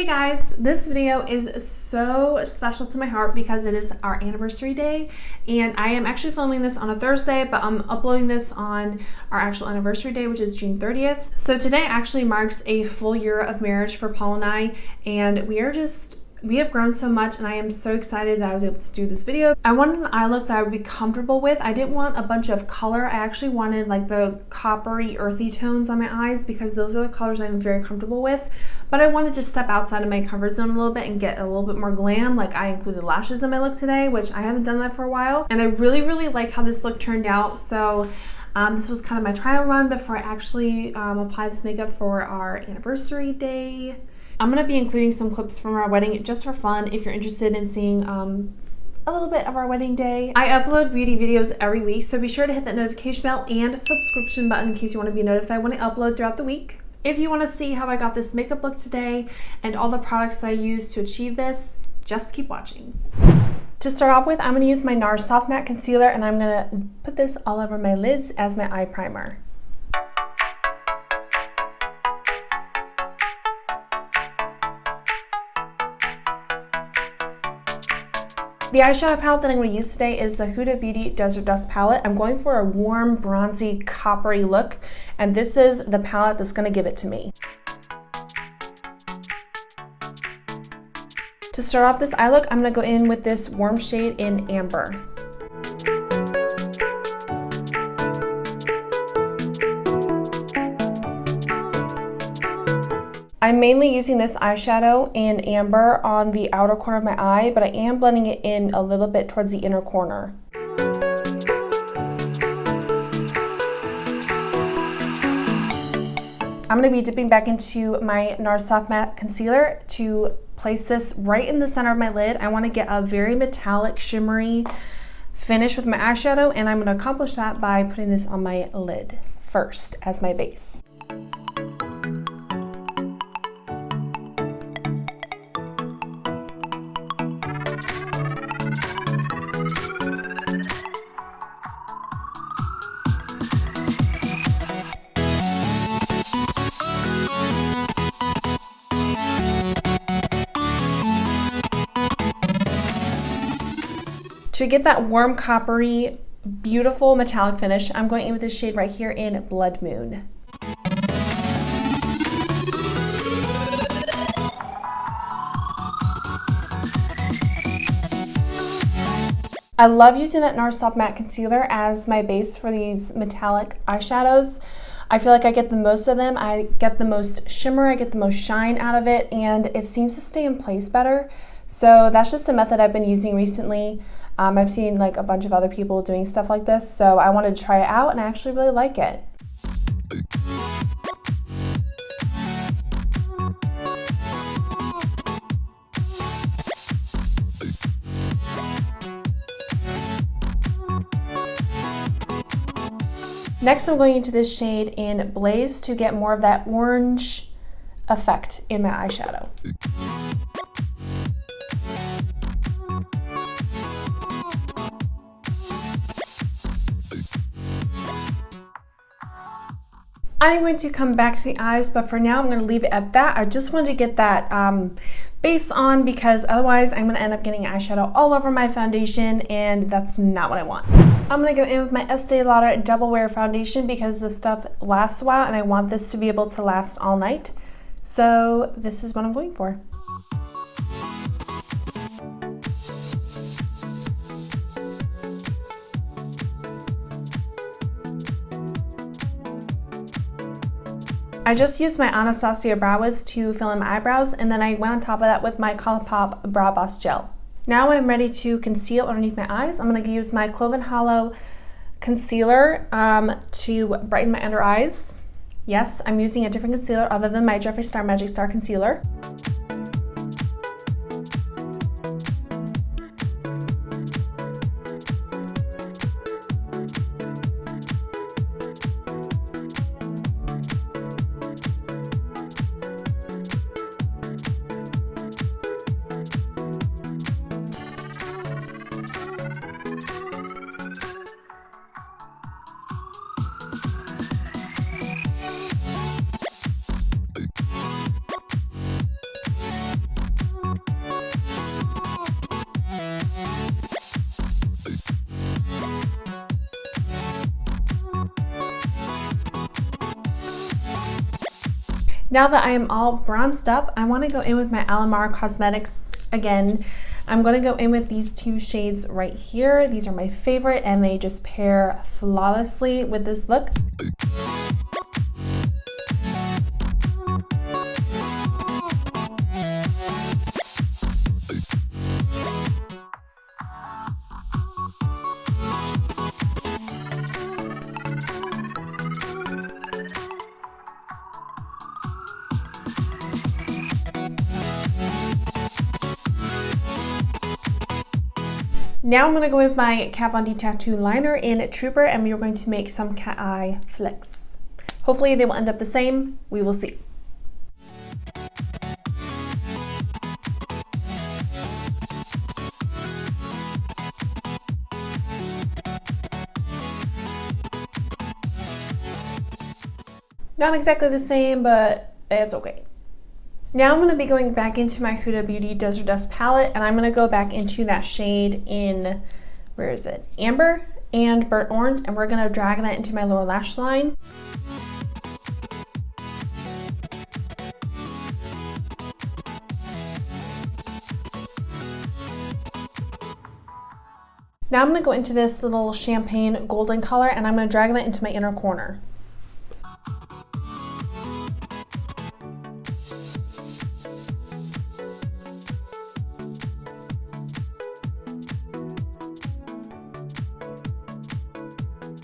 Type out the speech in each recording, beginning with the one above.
guys, this video is so special to my heart because it is our anniversary day, and I am actually filming this on a Thursday, but I'm uploading this on our actual anniversary day, which is June 30th. So today actually marks a full year of marriage for Paul and I, and we have grown so much, and I am so excited that I was able to do this video. I wanted an eye look that I would be comfortable with. I didn't want a bunch of color. I actually wanted like the coppery, earthy tones on my eyes because those are the colors I'm very comfortable with. But I wanted to step outside of my comfort zone a little bit and get a little bit more glam. Like I included lashes in my look today, which I haven't done that for a while. And I really like how this look turned out. So this was kind of my trial run before I actually apply this makeup for our anniversary day. I'm going to be including some clips from our wedding just for fun if you're interested in seeing a little bit of our wedding day. I upload beauty videos every week, so be sure to hit that notification bell and subscription button in case you want to be notified when I upload throughout the week. If you want to see how I got this makeup look today and all the products that I used to achieve this, just keep watching. To start off with, I'm going to use my Nars Soft Matte Concealer, and I'm going to put this all over my lids as my eye primer. The eyeshadow palette that I'm going to use today is the Huda Beauty Desert Dust palette. I'm going for a warm, bronzy, coppery look, and this is the palette that's going to give it to me. To start off this eye look, I'm going to go in with this warm shade in Amber. I'm mainly using this eyeshadow in Amber on the outer corner of my eye, but I am blending it in a little bit towards the inner corner. I'm going to be dipping back into my Nars Soft Matte Concealer to place this right in the center of my lid. I want to get a very metallic, shimmery finish with my eyeshadow, and I'm going to accomplish that by putting this on my lid first as my base. To get that warm, coppery, beautiful metallic finish, I'm going in with this shade right here in Blood Moon. I love using that Nars Soft Matte Concealer as my base for these metallic eyeshadows. I feel like I get the most of them. I get the most shimmer, I get the most shine out of it, and it seems to stay in place better. So that's just a method I've been using recently. I've seen like a bunch of other people doing stuff like this, so I wanted to try it out and I actually really like it. Next, I'm going into this shade in Blaze to get more of that orange effect in my eyeshadow. I'm going to come back to the eyes, but for now I'm going to leave it at that. I just wanted to get that base on because otherwise I'm going to end up getting eyeshadow all over my foundation, and that's not what I want. I'm going to go in with my Estee Lauder Double Wear Foundation because this stuff lasts a while and I want this to be able to last all night. So this is what I'm going for. I just used my Anastasia Brow Wiz to fill in my eyebrows, and then I went on top of that with my Colourpop Brow Boss Gel. Now I'm ready to conceal underneath my eyes. I'm going to use my Cloven Hollow concealer to brighten my under eyes. Yes, I'm using a different concealer other than my Jeffree Star Magic Star concealer. Now that I am all bronzed up, I want to go in with my Alamar Cosmetics again. I'm going to go in with these two shades right here. These are my favorite and they just pair flawlessly with this look. Now I'm going to go with my Kat Von D Tattoo Liner in Trooper, and we are going to make some cat eye flicks. Hopefully they will end up the same. We will see. Not exactly the same, but it's okay. Now I'm going to be going back into my Huda Beauty Desert Dust palette, and I'm going to go back into that shade in, where is it? Amber and Burnt Orange, and we're going to drag that into my lower lash line. Now I'm going to go into this little champagne golden color, and I'm going to drag that into my inner corner.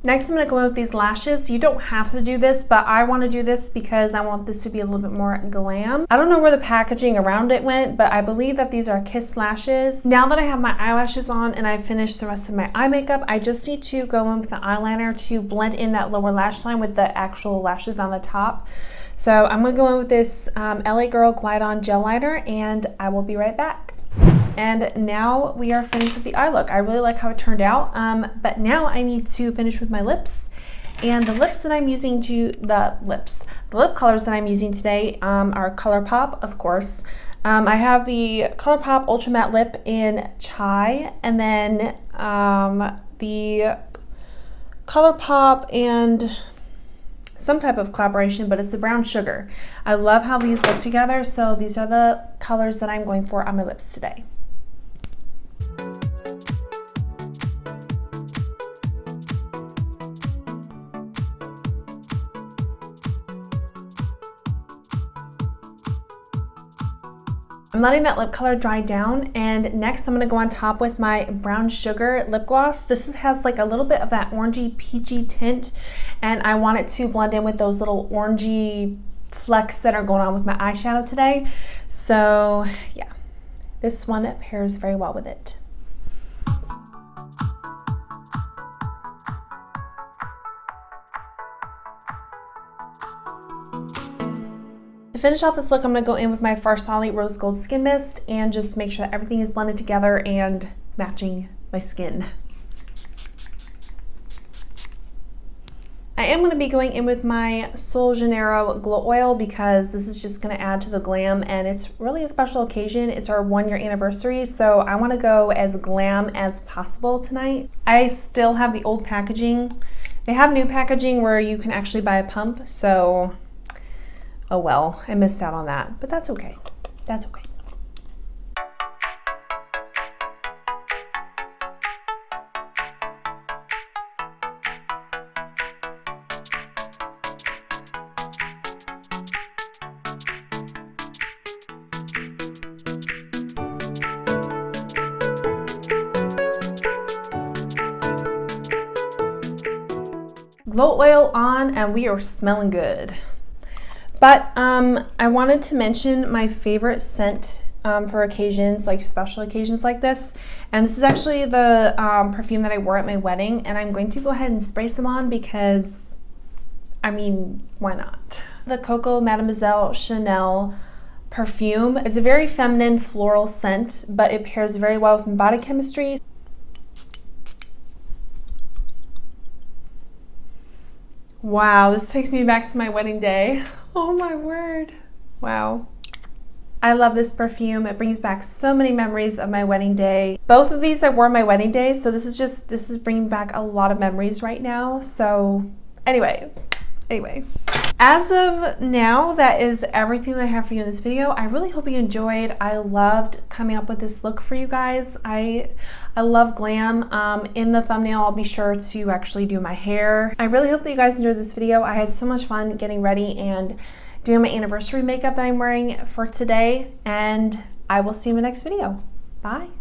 Next, I'm going to go in with these lashes. You don't have to do this, but I want to do this because I want this to be a little bit more glam. I don't know where the packaging around it went, but I believe that these are Kiss lashes. Now that I have my eyelashes on and I've finished the rest of my eye makeup, I just need to go in with the eyeliner to blend in that lower lash line with the actual lashes on the top. So I'm going to go in with this LA Girl Glide On Gel Liner, and I will be right back. And now we are finished with the eye look. I really like how it turned out, but now I need to finish with my lips. And the lips that I'm using the lip colors that I'm using today are Colourpop, of course. I have the Colourpop Ultra Matte Lip in Chai, and then the Colourpop and some type of collaboration, but it's the Brown Sugar. I love how these look together, so these are the colors that I'm going for on my lips today. I'm letting that lip color dry down, and next I'm going to go on top with my Brown Sugar lip gloss. This has like a little bit of that orangey peachy tint, and I want it to blend in with those little orangey flecks that are going on with my eyeshadow today. So yeah, this one pairs very well with it. To finish off this look, I'm going to go in with my Farsali Rose Gold Skin Mist and just make sure that everything is blended together and matching my skin. I am going to be going in with my Janeiro Glow Oil because this is just going to add to the glam, and it's really a special occasion. It's our 1-year anniversary, so I want to go as glam as possible tonight. I still have the old packaging. They have new packaging where you can actually buy a pump, so oh well, I missed out on that, but that's okay. That's okay. Glow oil on, and we are smelling good. But I wanted to mention my favorite scent for occasions, like special occasions like this. And this is actually the perfume that I wore at my wedding. And I'm going to go ahead and spray some on because, I mean, why not? The Coco Mademoiselle Chanel perfume. It's a very feminine floral scent, but it pairs very well with my body chemistry. Wow, this takes me back to my wedding day. Oh my word. Wow. I love this perfume. It brings back so many memories of my wedding day. Both of these I wore on my wedding day, so this is bringing back a lot of memories right now. So anyway. as of now, that is everything that I have for you in this video. I really hope you enjoyed. I loved coming up with this look for you guys. I love glam. In the thumbnail, I'll be sure to actually do my hair. I really hope that you guys enjoyed this video. I had so much fun getting ready and doing my anniversary makeup that I'm wearing for today, and I will see you in the next video. Bye.